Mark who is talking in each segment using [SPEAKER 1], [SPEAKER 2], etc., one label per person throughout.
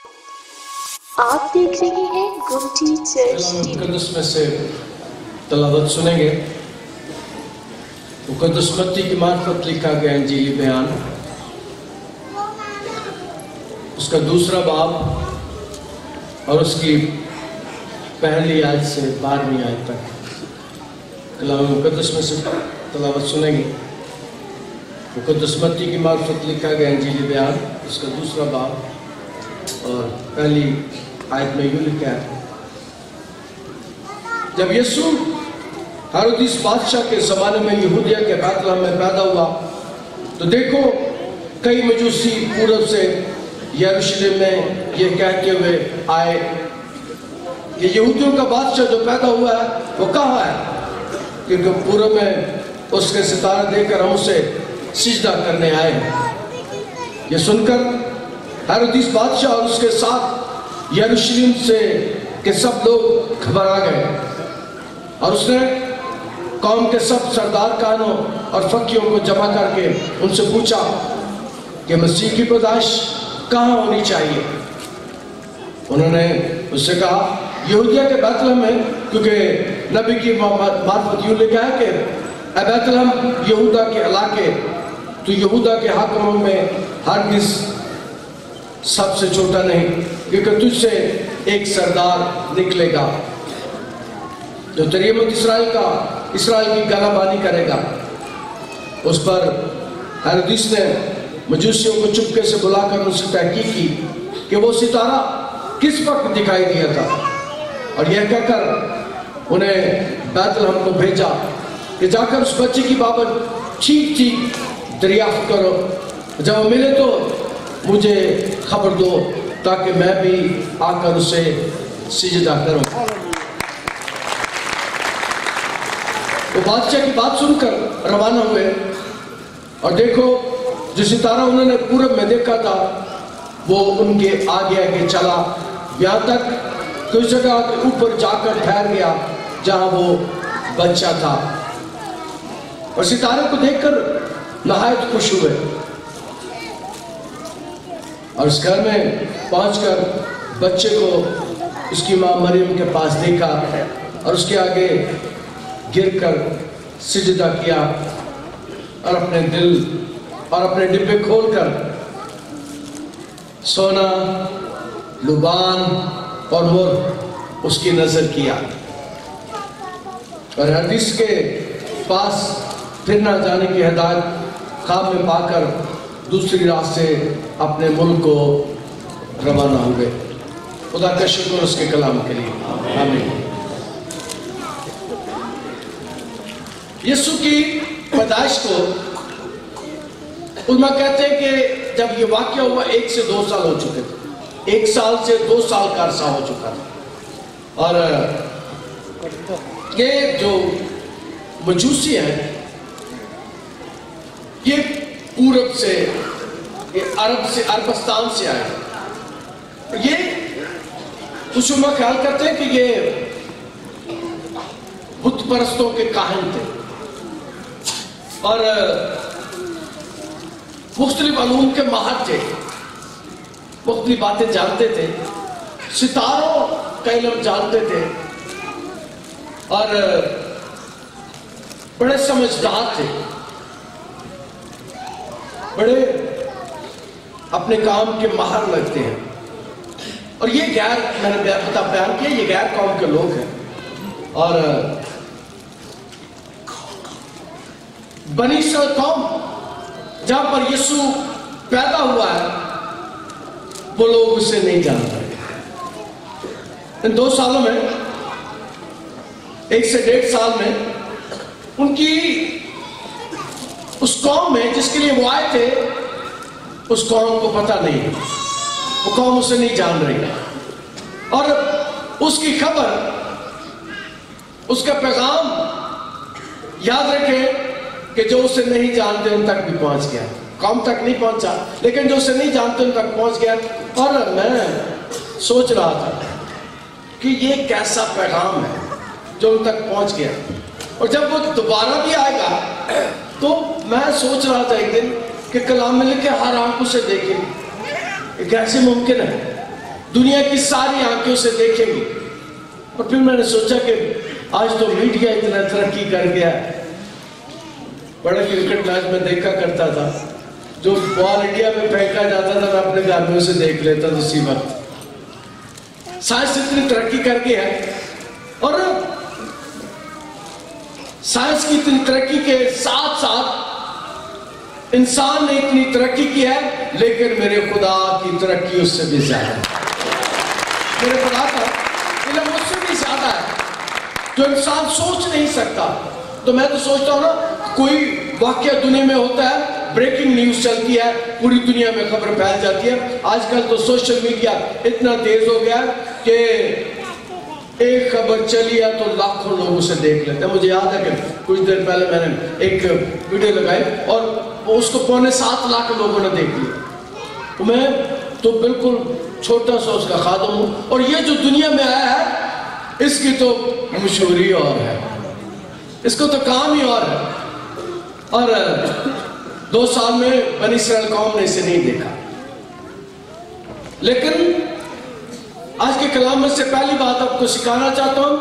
[SPEAKER 1] آپ دیکھ رہے ہیں گمٹی چرچ ٹی وی۔
[SPEAKER 2] مقدس میں سے تلاوت سنیں گے۔ مقدس متی کی معرفت لکھا گیا انجیلی بیان، اس کا دوسرا باب اور اس کی پہلی آیت سے 12ویں آیت تک کلام مقدس میں سے تلاوت سنیں گے۔ مقدس متی کی معرفت لکھا گیا انجیلی بیان، اس کا دوسرا باب اور پہلی آیت میں یوں لکھا ہے: جب یسوع ہیرودیس بادشاہ کے زمانے میں یہودیہ کے بیت لحم میں پیدا ہوا تو دیکھو کئی مجوسی پورب سے یروشلم میں یہ کہتے ہوئے آئے کہ یہودیوں کا بادشاہ جو پیدا ہوا ہے وہ کہاں ہے، کیونکہ پورب میں اس کے ستارے دیکھ کر ہم اسے سجدہ کرنے آئے ہیں۔ یہ سن کر ہیرودیس بادشاہ اور اس کے ساتھ یروشلم سے کہ سب لوگ گھبرا گئے، اور اس نے قوم کے سب سردار کہنوں اور فقیوں کو جمع کر کے ان سے پوچھا کہ مسیح کی پیدائش کہاں ہونی چاہیے۔ انہوں نے اس سے کہا یہودیہ کے بیت لحم میں، کیونکہ نبی کی معرفت یوں لکھا ہے کہ اے بیت لحم یہودا کے علاقے، تو یہودا کے حاکموں میں ہرگز سب سے چھوٹا نہیں، کیونکہ تجھ سے ایک سردار نکلے گا جو تیری امت اسرائیل کی گلہ بانی کرے گا۔ اس پر ہیرودیس نے مجوسیوں کو چپکے سے بلا کر ان سے تحقیق کی کہ وہ ستارہ کس وقت دکھائی دیا تھا، اور یہ کہہ کر انہیں بیت لحم کو بھیجا کہ جا کر اس بچے کی بابت ٹھیک دریافت کرو، جب وہ ملے تو مجھے خبر دو تاکہ میں بھی آ کر اسے سجدہ کروں۔ وہ بادشاہ کی بات سن کر روانہ ہوئے، اور دیکھو جو ستارہ انہوں نے پورب میں دیکھا تھا وہ ان کے آگے آگے چلا، یہاں تک کہ اس جگہ کے اوپر جا کر ٹھہر گیا جہاں وہ بچہ تھا، اور ستارے کو دیکھ کر نہایت خوش ہوئے، اور اس گھر میں پہنچ کر بچے کو اس کی ماں مریم کے پاس دیکھا اور اس کے آگے گر کر سجدہ کیا، اور اپنے دل اور اپنے ڈبے کھول کر سونا، لبان اور مر اس کی نظر کیا، اور ہیرودیس کے پاس پھر نہ جانے کی ہدایت خواب میں پا کر دوسری رات سے اپنے ملک کو روانہ ہوئے۔ خدا کا شکر اس کے کلام کے لیے، آمین۔ یسوع کی پیدائش کو علماء کہتے ہیں کہ جب یہ واقعہ ہوا 1 سے 2 سال ہو چکے تھے، 1 سال سے 2 سال کا عرصہ ہو چکا تھا، اور یہ جو مجوسی ہیں یہ پورب سے، عربستان سے آئے، یہ کچھ علماء خیال کرتے ہیں کہ یہ بت پرستوں کے کاہن تھے اور مختلف علوم کے ماہر تھے، مختلف باتیں جانتے تھے، ستاروں کا علم جانتے تھے، اور بڑے سمجھدار تھے، بڑے اپنے کام کے ماہر لگتے ہیں، اور یہ میں نے بیان کیا یہ غیر قوم کے لوگ ہیں، اور بنی اسرائیل قوم جہاں پر یسوع پیدا ہوا ہے وہ لوگ اسے نہیں جانتے۔ ان 2 سالوں میں، 1 سے 1.5 سال میں، ان کی اس قوم میں جس کے لیے وہ آئے تھے اس قوم کو پتہ نہیں، وہ قوم اسے نہیں جان رہی، اور اس کی خبر، اس کا پیغام یاد رکھیں کہ جو اسے نہیں جانتے ان تک بھی پہنچ گیا، قوم تک نہیں پہنچا لیکن جو اسے نہیں جانتے ان تک پہنچ گیا۔ اور میں سوچ رہا تھا کہ یہ کیسا پیغام ہے جو ان تک پہنچ گیا، اور جب وہ دوبارہ بھی آئے گا تو میں سوچ رہا تھا ایک دن کہ کلام میں لکھے ہر آنکھ اسے دیکھے، یہ کیسے ممکن ہے دنیا کی ساری آنکھوں سے دیکھیں گی. اور پھر میں نے سوچا کہ آج تو میڈیا اتنا ترقی کر گیا ہے. بڑا کرکٹ میچ میں دیکھا کرتا تھا, جو بال انڈیا میں پھینکا جاتا تھا میں اپنے گھر میں اسے دیکھ لیتا تھا اسی وقت. سائنس اتنی ترقی کر گیا ہے, اور سائنس کی اتنی ترقی کے ساتھ ساتھ انسان نے اتنی ترقی کی ہے, لیکن میرے خدا کی ترقی اس سے بھی زیادہ ہے. میرے خدا کا علم اس سے بھی زیادہ ہے جو انسان سوچ نہیں سکتا. تو میں تو سوچتا ہوں نا, کوئی واقعہ دنیا میں ہوتا ہے, بریکنگ نیوز چلتی ہے, پوری دنیا میں خبر پھیل جاتی ہے. آج کل تو سوشل میڈیا اتنا تیز ہو گیا کہ ایک خبر چلی ہے تو لاکھوں لوگ اسے دیکھ لیتے ہیں. مجھے یاد ہے کہ کچھ دیر پہلے میں نے ایک ویڈیو لگائی اور اس کو 7.25 لاکھ لوگوں نے دیکھ لیا. میں تو بالکل چھوٹا سا اس کا خادم ہوں, اور یہ جو دنیا میں آیا ہے اس کی تو مشہوری اور ہے, اس کو تو کام ہی اور ہے. اور 2 سال میں بنی اسرائیل قوم نے اسے نہیں دیکھا. لیکن آج کے کلام میں سے پہلی بات آپ کو سکھانا چاہتا ہوں,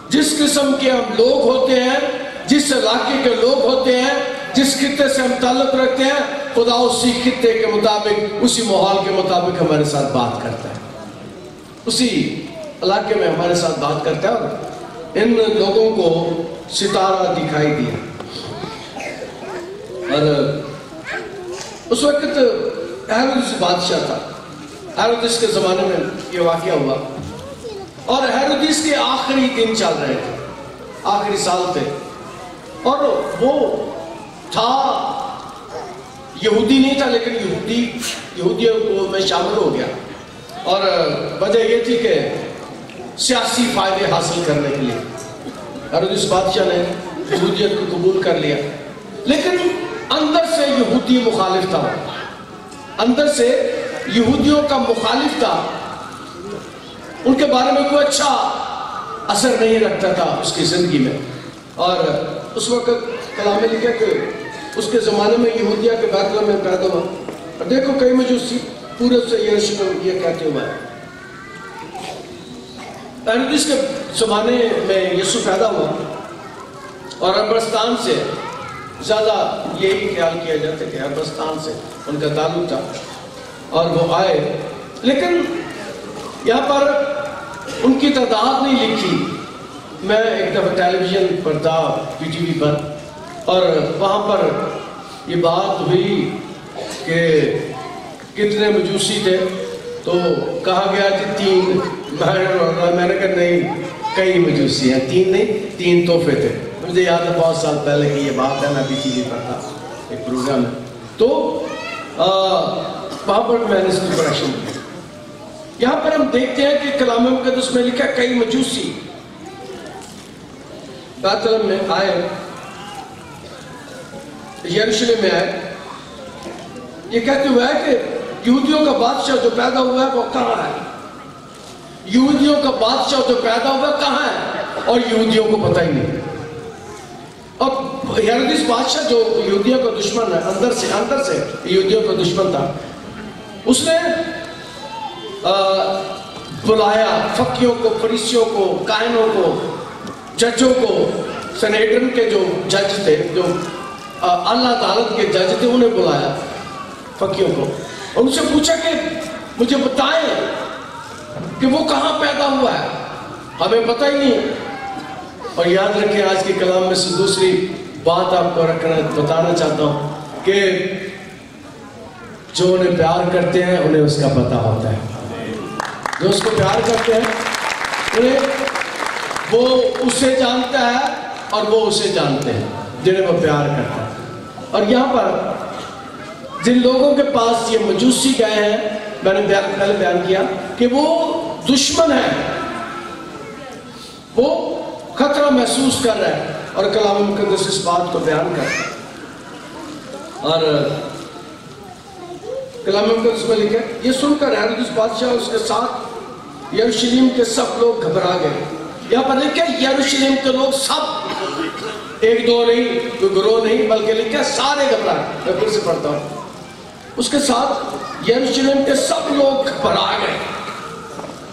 [SPEAKER 2] جس قسم کے ہم لوگ ہوتے ہیں, جس علاقے کے لوگ ہوتے ہیں, جس خطے سے ہم تعلق رکھتے ہیں, خدا اسی خطے کے مطابق, اسی ماحول کے مطابق ہمارے ساتھ بات کرتا ہے, اسی علاقے میں ہمارے ساتھ بات کرتا ہے. اور ان لوگوں کو ستارہ دکھائی دیا, اور اس وقت ہیرودس بادشاہ تھا. ہیرودس کے زمانے میں یہ واقعہ ہوا, اور ہیرودس کے آخری دن چل رہے تھے, آخری سال تھے, اور وہ تھا یہودی نہیں تھا, لیکن یہودیوں کو میں شامل ہو گیا. اور وجہ یہ تھی کہ سیاسی فائدے حاصل کرنے کے لیے ہیرودس بادشاہ نے یہودیت کو قبول کر لیا. لیکن اندر سے یہودی مخالف تھا, اندر سے یہودیوں کا مخالف تھا. ان کے بارے میں کوئی اچھا اثر نہیں رکھتا تھا اس کی زندگی میں. اور اس وقت کلام میں لکھا کہ اس کے زمانے میں یہودیہ کے بیت لحم میں پیدا ہوا. اور دیکھو کئی مجوسی پورب سے یروشلم یہ کہتے ہوئے ہیں. ہیرودس کے زمانے میں یسوع پیدا ہوا, اور عربستان سے زیادہ یہی خیال کیا جاتا ہے کہ عربستان سے ان کا تعلق تھا, اور وہ آئے. لیکن یہاں پر ان کی تعداد نہیں لکھی. میں ایک دفعہ ٹیلی ویژن پر تھا, پی ٹی وی پر, اور وہاں پر یہ بات ہوئی کہ کتنے مجوسی تھے, تو کہا گیا کہ 3. میں نے کہا نہیں, کئی مجوسی ہیں, 3 نہیں 3 تحفے تھے. مجھے یاد ہے بہت سال پہلے کی یہ بات ہے, میں پی ٹی وی پر تھا ایک پروگرام میں, تو وہاں پر میں نے اس کی پریشن کی. یہاں پر ہم دیکھتے ہیں کہ کلام مقدس میں لکھا کئی مجوسی بیت لحم میں آئے, یروشلم میں آئے. یہ کہتے ہوئے ہے کہ یہودیوں کا بادشاہ جو پیدا ہوا ہے وہ کہاں ہے, یہودیوں کا بادشاہ جو پیدا ہوا ہے کہاں ہے, اور یہودیوں کو پتہ ہی نہیں. اب ہیرودس بادشاہ جو یہودیوں کا دشمن ہے, اندر سے یہودیوں کا دشمن تھا, اس نے بلایا فقیوں کو, فریسیوں کو, کاہنوں کو, ججوں کو, سنیڈرن کے جو جج تھے, جو اللہ عدالت کے جج تھے, انہیں بلایا فقیوں کو, اور ان سے پوچھا کہ مجھے بتائیں کہ وہ کہاں پیدا ہوا ہے, ہمیں پتہ ہی نہیں. اور یاد رکھیں آج کے کلام میں سے دوسری بات آپ کو بتانا چاہتا ہوں کہ جو انہیں پیار کرتے ہیں انہیں اس کا پتہ ہوتا ہے. جو اس کو پیار کرتے ہیں انہیں وہ اسے جانتا ہے, اور وہ اسے جانتے ہیں جنہیں وہ پیار کرتا ہے. اور یہاں پر جن لوگوں کے پاس یہ مجوسی گئے ہیں, میں نے پہلے بیان کیا کہ وہ دشمن ہیں, وہ خطرہ محسوس کر رہے ہیں, اور کلام مقدس اس بات کو بیان کرتا ہے. اور کلام مقدس میں لکھا ہے, یہ سن کر ہیرودس بادشاہ اس کے ساتھ یروشلم کے سب لوگ گھبرا گئے. یہاں پر لکھا ہے یروشلم کے لوگ سب, 1-2 نہیں, کوئی گروہ نہیں, بلکہ لکھا ہے سارے گھبرا گئے. میں پھر سے پڑھتا ہوں, اس کے ساتھ یروشلم کے سب لوگ گھبرا گئے.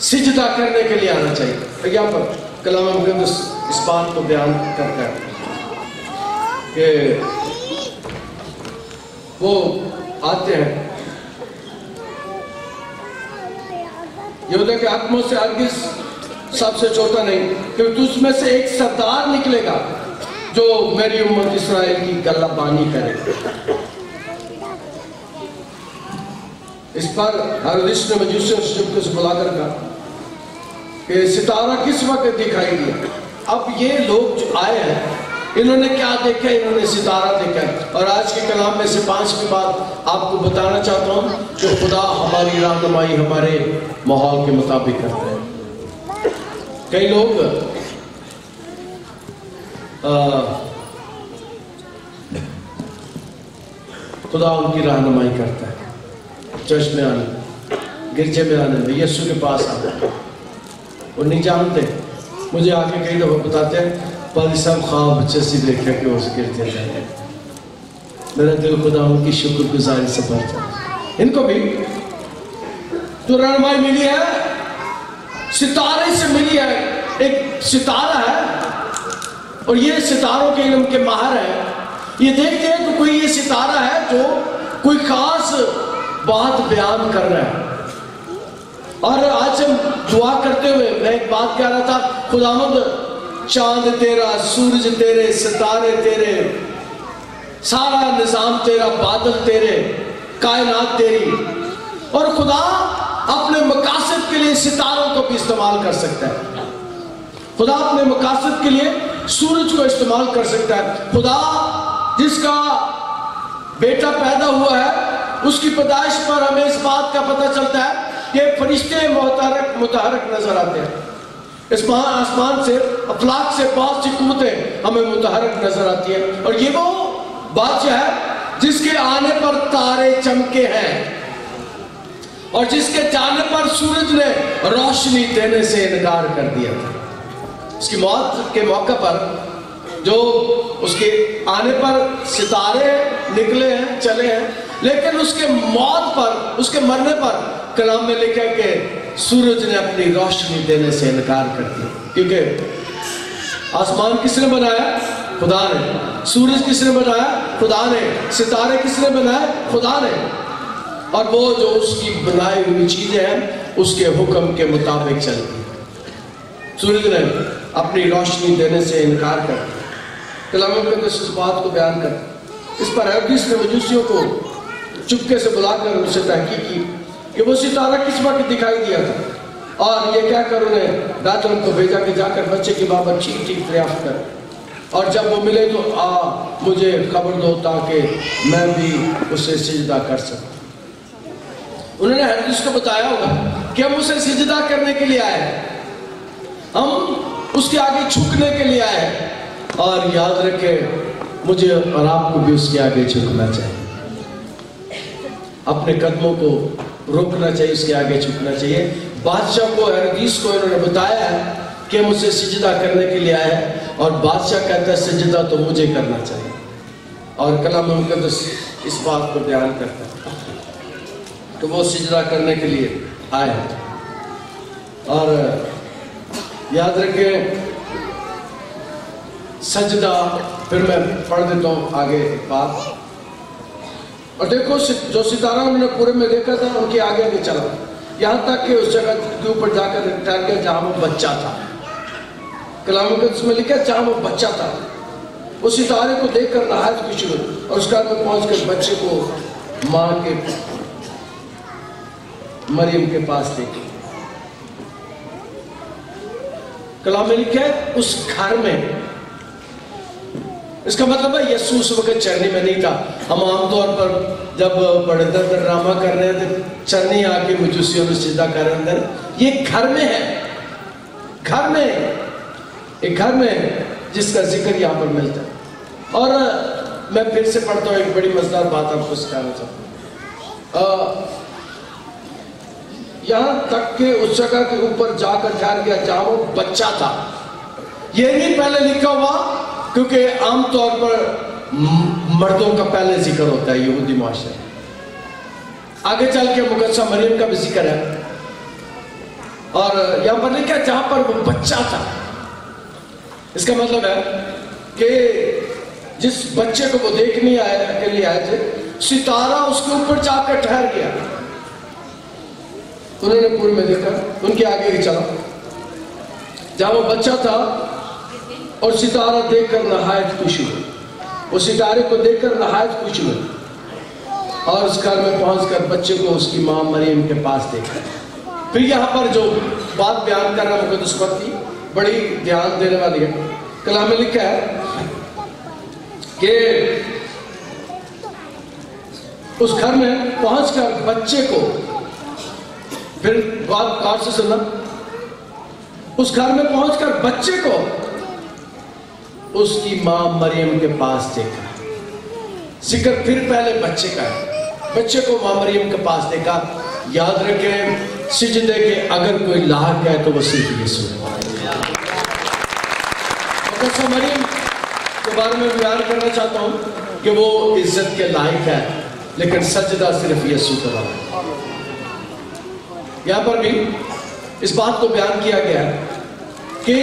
[SPEAKER 2] سجدہ کرنے کے لیے آنا چاہیے۔ یہاں پر کلام مقدس اس بات کو بیان کرتا ہے کہ وہ آتے ہیں یہودا کے حاکموں سے ہرگز سب سے چھوٹا نہیں، کیونکہ اس میں سے ایک سردار نکلے گا جو میری امت اسرائیل کی گلہ بانی کرے۔ اس پر ہیرودیس نے مجوسیوں سے چپکے سے بلا کر کہا کہ ستارہ کس وقت دکھائی دیا؟ اب یہ لوگ جو آئے ہیں انہوں نے کیا دیکھا؟ انہوں نے ستارہ دیکھا ہے۔ اور آج کے کلام میں سے 5ویں بات آپ کو بتانا چاہتا ہوں کہ خدا ہماری رہنمائی ہمارے ماحول کے مطابق کرتا ہے۔ کئی لوگ خدا ان کی رہنمائی کرتا ہے، چرچ میں آنے، گرجے میں آنے میں، یسوع کے پاس آنے، وہ نہیں جانتے۔ مجھے آ کے کئی دفعہ بتاتے ہیں پادری صاحب خواب اچھے سے دیکھا کہ وہ گرجے جائیں، میرا دل خدا ان کی شکر گزاری سے بھر جائے۔ ان کو بھی جو رہنمائی ملی ہے ستارے سے ملی ہے، ایک ستارہ ہے اور یہ ستاروں کے علم کے ماہر ہے، یہ دیکھتے ہیں کہ کوئی یہ ستارہ ہے جو کوئی خاص بات بیان کر رہا ہے۔ اور آج ہم دعا کرتے ہوئے میں ایک بات کہہ رہا تھا، خداوند چاند تیرا، سورج تیرے، ستارے تیرے، سارا نظام تیرا، بادل تیرے، کائنات تیری، اور خدا اپنے مقاصد کے لیے ستاروں کو بھی استعمال کر سکتا ہے۔ خدا اپنے مقاصد کے لیے سورج کو استعمال کر سکتا ہے۔ خدا جس کا بیٹا پیدا ہوا ہے اس کی پیدائش پر ہمیں اس بات کا پتہ چلتا ہے کہ فرشتے متحرک نظر آتے ہیں۔ آسمان سے، افلاک سے بہت سی قوتیں ہمیں متحرک نظر آتی ہیں، اور یہ وہ بادشاہ ہے جس کے آنے پر تارے چمکے ہیں اور جس کے جانے پر سورج نے روشنی دینے سے انکار کر دیا تھا۔ اس کی موت کے موقع پر جو اس کے آنے پر ستارے نکلے ہیں، چلے ہیں، لیکن اس کے موت پر، اس کے مرنے پر کلام میں لکھا ہے کہ سورج نے اپنی روشنی دینے سے انکار کر دیا، کیونکہ آسمان کس نے بنایا؟ خدا نے۔ سورج کس نے بنایا؟ خدا نے۔ ستارے کس نے بنائے؟ خدا نے۔ اور وہ جو اس کی بنائی ہوئی چیزیں ہیں اس کے حکم کے مطابق چلتی ہیں۔ سورج نے اپنی روشنی دینے سے انکار کر دیا۔ کلام مقدس اس بات کو بیان کر، اس پر ہیرودیس نے مجوسیوں کو چپکے سے بلا کر ان سے تحقیق کی کہ وہ ستارہ کس وقت دکھائی دیا تھا، اور یہ کہہ کر انہیں بیت لحم کو بھیجا کہ جا کر بچے کی بابت ٹھیک دریافت کر، اور جب وہ ملے تو مجھے خبر دو تاکہ میں بھی اسے سجدہ کر سکوں۔ انہوں نے ہیرودیس کو بتایا ہوگا کہ ہم اسے سجدہ کرنے کے لیے آئے ہیں، ہم اس کے آگے جھکنے کے لیے آئے ہیں، اور یاد رکھیں مجھے اور آپ کو بھی اس کے آگے جھکنا چاہیے، اپنے قدموں کو روکنا چاہیے، اس کے آگے جھکنا چاہیے۔ بادشاہ کو، ہیرودیس کو انہوں نے بتایا ہے کہ ہم اسے سجدہ کرنے کے لیے آئے ہیں، اور بادشاہ کہتا ہے سجدہ تو مجھے کرنا چاہیے، اور کلام مقدس اس بات کو بیان کرتا ہے کہ وہ سجدہ کرنے کے لیے آئے ہیں۔ اور یاد رکھیں سجدہ، پھر میں پڑھ دیتا ہوں آگے ایک بات، اور دیکھو جو ستارہ انہوں نے پورے میں دیکھا تھا ان کے آگے آگے چلا، یہاں تک کہ اس جگہ کے اوپر جا کر ٹھہر گیا جہاں وہ بچہ تھا۔ کلام مقدس میں لکھا جہاں وہ بچہ تھا، وہ ستارے کو دیکھ کر نہایت خوشی ہوئی، اور اس کے بعد میں پہنچ کر بچے کو ماں کے مریم کے پاس لے گئی۔ کلام میں لکھا ہے اس گھر میں، اس کا مطلب ہے یسوع اس وقت چرنی میں نہیں تھا۔ ہم عام طور پر جب بڑے درد ڈرامہ کر رہے ہیں تو چرنی آ کے مجوسیوں میں سجدہ کر رہے ہیں، یہ گھر میں ہے، گھر میں، ایک گھر میں جس کا ذکر یہاں پر ملتا ہے۔ اور میں پھر سے پڑھتا ہوں، ایک بڑی مزیدار بات آپ کو سکھانا چاہتا ہوں۔ یہاں تک کہ اس جگہ کے اوپر جا کر ٹھہر گیا جہاں وہ بچہ تھا۔ یہ نہیں پہلے لکھا ہوا، کیونکہ عام طور پر مردوں کا پہلے ذکر ہوتا ہے یہودی معاشرے، آگے چل کے مقدسہ مریم کا بھی ذکر ہے، اور یہاں پر لکھا ہے جہاں پر وہ بچہ تھا. اس کا مطلب ہے کہ جس بچے کو وہ دیکھنے کے لیے آئے تھے ستارہ اس کے اوپر جا کر ٹھہر گیا. انہوں نے پور میں دیکھا, ان کے آگے ہی چلا جہاں وہ بچہ تھا اور ستارہ دیکھ کر نہایت خوش ہوئے. وہ ستارے کو دیکھ کر نہایت خوش ہوئے اور اس گھر میں پہنچ کر بچے کو اس کی ماں مریم کے پاس دیکھا. پھر یہاں پر جو بات بیان کر رہا مقدس پڑھتی بڑی دھیان دینے والی ہے. کلام میں لکھا ہے کہ اس گھر میں پہنچ کر بچے کو, پھر بات کار سے سننا, اس گھر میں پہنچ کر بچے کو اس کی ماں مریم کے پاس دیکھا. ذکر پھر پہلے بچے کا ہے. بچے کو ماں مریم کے پاس دیکھا. یاد رکھیں سجدے کے اگر کوئی لاحق ہے تو وہ صرف یسوع ہے. مقدسہ مریم کے بارے میں بیان کرنا چاہتا ہوں کہ وہ عزت کے لائق ہے, لیکن سجدہ صرف یسوع کا ہے. یہاں پر بھی اس بات کو بیان کیا گیا ہے کہ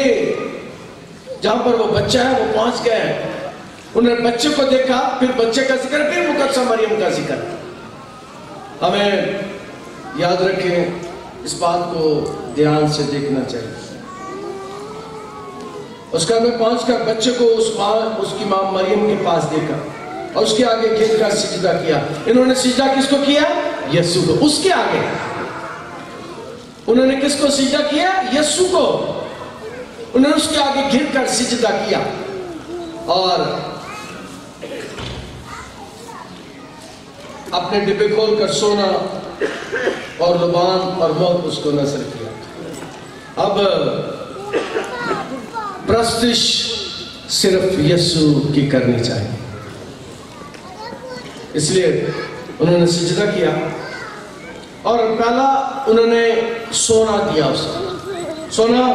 [SPEAKER 2] جہاں پر وہ بچہ ہے وہ پہنچ گئے ہیں. انہوں نے بچے کو دیکھا, پھر بچے کا ذکر, پھر مقدسہ مریم کا ذکر. ہمیں یاد رکھیں, اس بات کو دھیان سے دیکھنا چاہیے. اس گھر میں پہنچ کر بچے کو اس کی ماں مریم کے پاس دیکھا اور اس کے آگے گر کر سجدہ کیا. انہوں نے سجدہ کس کو کیا؟ یسوع کو. اس کے آگے انہوں نے کس کو سجدہ کیا؟ یسوع کو. انہوں نے اس کے آگے گر کر سجدہ کیا اور اپنے ڈبے کھول کر سونا اور لبان اور موت اس کو نذر کیا. اب پرستش صرف یسوع کی کرنی چاہیے, اس لیے انہوں نے سجدہ کیا اور پہلا انہوں نے سونا دیا. اس کو سونا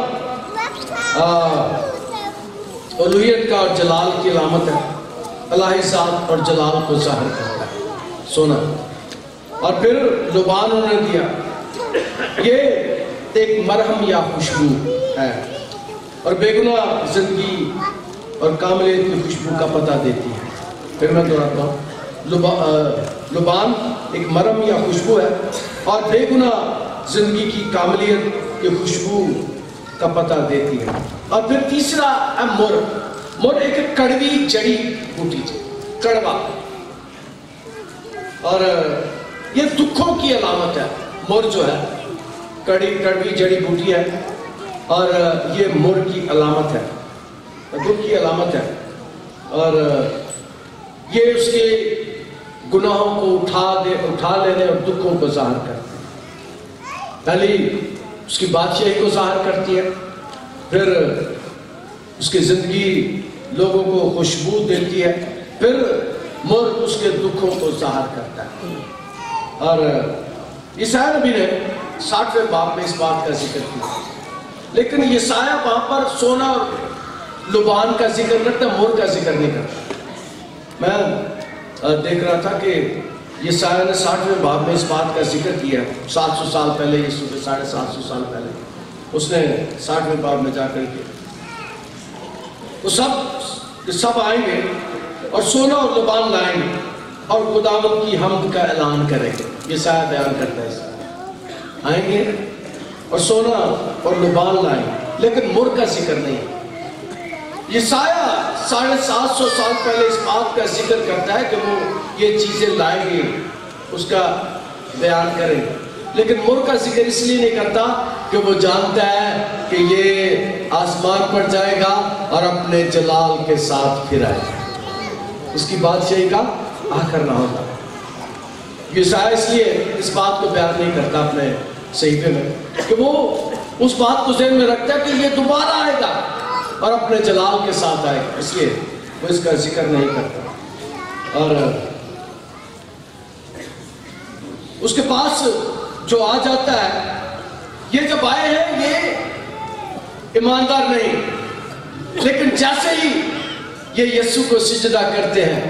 [SPEAKER 2] الوہیت کا اور جلال کی علامت ہے, الہی ذات اور جلال کو ظاہر کرتا ہے سونا. اور پھر لبان انہوں نے دیا. یہ ایک مرہم یا خوشبو ہے اور بے گناہ زندگی اور کاملیت کی خوشبو کا پتہ دیتی ہے. پھر میں دہراتا ہوں, لبان ایک مرہم یا خوشبو ہے اور بے گناہ زندگی کی کاملیت کی خوشبو کا پتہ دیتی ہے. اور پھر تیسرا ہے مر. مر ایک کڑوی جڑی بوٹی تھی, کڑوا, اور یہ دکھوں کی علامت ہے. مر جو ہے کڑوی جڑی بوٹی ہے اور یہ مر کی علامت ہے, دکھ کی علامت ہے. اور یہ اس کے گناہوں کو اٹھا لینے اور دکھوں کو ظاہر کرتے ہیں. پہلی اس کی بادشاہی کو ظاہر کرتی ہے, پھر اس کی زندگی لوگوں کو خوشبو دیتی ہے, پھر مر اس کے دکھوں کو ظاہر کرتا ہے. اور یسایہ نبی نے 60ویں باب میں اس بات کا ذکر کیا, لیکن یسایہ وہاں پر سونا اور لبان کا ذکر کرتا ہے, مر کا ذکر نہیں کرتا. میں دیکھ رہا تھا کہ یسایہ نے 60ویں باب میں اس بات کا ذکر کیا 700 سال پہلے, یسوع سے 750 سال پہلے اس نے 60ویں باب میں جا کر کیا. وہ سب آئیں گے اور سونا اور لبان لائیں گے اور خداوند کی حمد کا اعلان کریں گے. یسایہ بیان کرتا ہے, آئیں گے اور سونا اور لبان لائیں گے, لیکن مر کا ذکر نہیں. یسایہ 750 سال پہلے اس بات کا ذکر کرتا ہے کہ وہ یہ چیزیں لائیں گے, اس کا بیان کریں گے, لیکن مر کا ذکر اس لیے نہیں کرتا کہ وہ جانتا ہے کہ یہ آسمان پر جائے گا اور اپنے جلال کے ساتھ پھر آئے گا. اس کی بادشاہی کا آخر نہ ہوگا. یسایہ اس لیے اس بات کو بیان نہیں کرتا اپنے صحیفے میں کہ وہ اس بات کو ذہن میں رکھتا ہے کہ یہ دوبارہ آئے گا اور اپنے جلال کے ساتھ آئے گا, اس لیے وہ اس کا ذکر نہیں کرتا. اور اس کے پاس جو آ جاتا ہے, یہ جب آئے ہیں یہ ایماندار نہیں, لیکن جیسے ہی یہ یسوع کو سجدہ کرتے ہیں,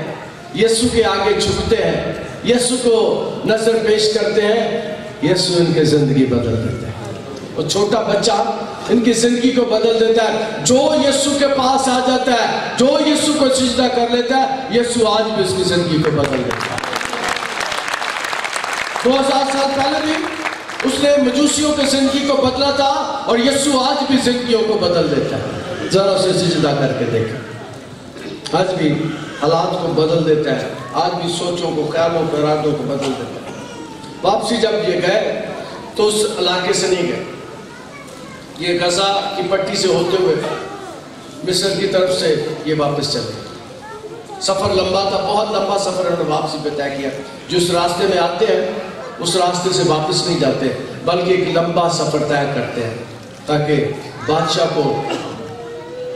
[SPEAKER 2] یسوع کے آگے جھکتے ہیں, یسوع کو نظر پیش کرتے ہیں, یسوع ان کی زندگی بدل دیتے ہیں. وہ چھوٹا بچہ ان کی زندگی کو بدل دیتا ہے. جو یسوع کے پاس آ جاتا ہے, جو یسوع کو سجدہ کر لیتا ہے, یسوع آج بھی اس کی زندگی کو بدل دیتا ہے. 2000 سال پہلے بھی اس نے مجوسیوں کی زندگی کو بدلا تھا, اور یسوع آج بھی زندگیوں کو بدل دیتا ہے. ذرا اسے سجدہ کر کے دیکھیں. آج بھی حالات کو بدل دیتا ہے, آج بھی سوچوں کو, خیالوں کو, ارادوں کو بدل دیتا ہے. واپسی جب یہ گئے تو اس علاقے سے نہیں گئے, یہ غزہ کی پٹی سے ہوتے ہوئے مصر کی طرف سے یہ واپس چلے. سفر لمبا تھا, بہت لمبا سفر انہوں نے واپسی پہ طے کیا. جس راستے میں آتے ہیں اس راستے سے واپس نہیں جاتے, بلکہ ایک لمبا سفر طے کرتے ہیں تاکہ بادشاہ کو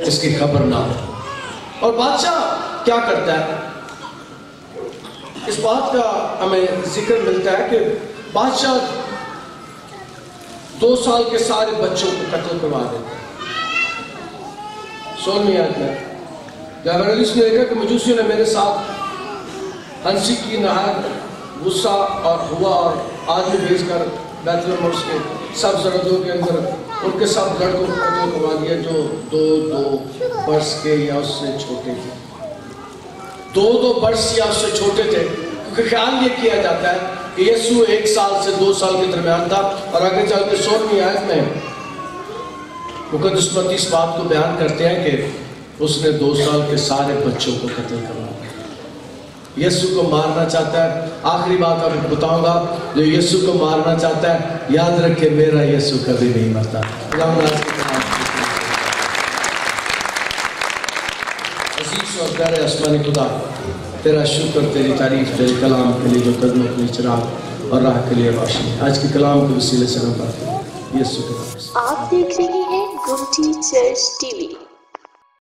[SPEAKER 2] اس کی خبر نہ ہو. اور بادشاہ کیا کرتا ہے, اس بات کا ہمیں ذکر ملتا ہے کہ بادشاہ 2 سال کے سارے بچوں کو قتل کروا دیتا ہے. 16ویں آیت میں جابر علیہ نے دیکھا کہ مجوسیوں نے میرے ساتھ ہنسی کی, نہایت غصہ اور ہوا, اور آدمی بھیج کر بیت لحم اور اس کے سب سرحدوں کے اندر ان کے سب لڑکوں کو قتل کروا دیا جو 2 برس کے یا اس سے چھوٹے تھے. 2 برس یا اس سے چھوٹے تھے, کیونکہ خیال یہ کیا جاتا ہے کہ یسوع 1 سال سے 2 سال کے درمیان تھا. اور آگے چل کے 16ویں آیت میں مقدس متی اس بات کو بیان کرتے ہیں کہ اس نے 2 سال کے سارے بچوں کو قتل کروا دیا. یسوع کو مارنا چاہتا ہے. آخری بات آپ کو بتاؤں گا, جو یسوع کو مارنا چاہتا ہے, یاد رکھے میرا یسوع کبھی نہیں مرتا. عزیز اور پیارے آسمانی خدا, تیرا شکر, تیری تعریف تیرے کلام کے لیے جو قدموں کے لیے چراغ اور راہ کے لیے روشنی. آج کے کلام کے وسیلے سے ہم بات کریں یسوع کے نام سے.
[SPEAKER 1] آپ دیکھ رہے ہیں گمٹی چرچ ٹی وی.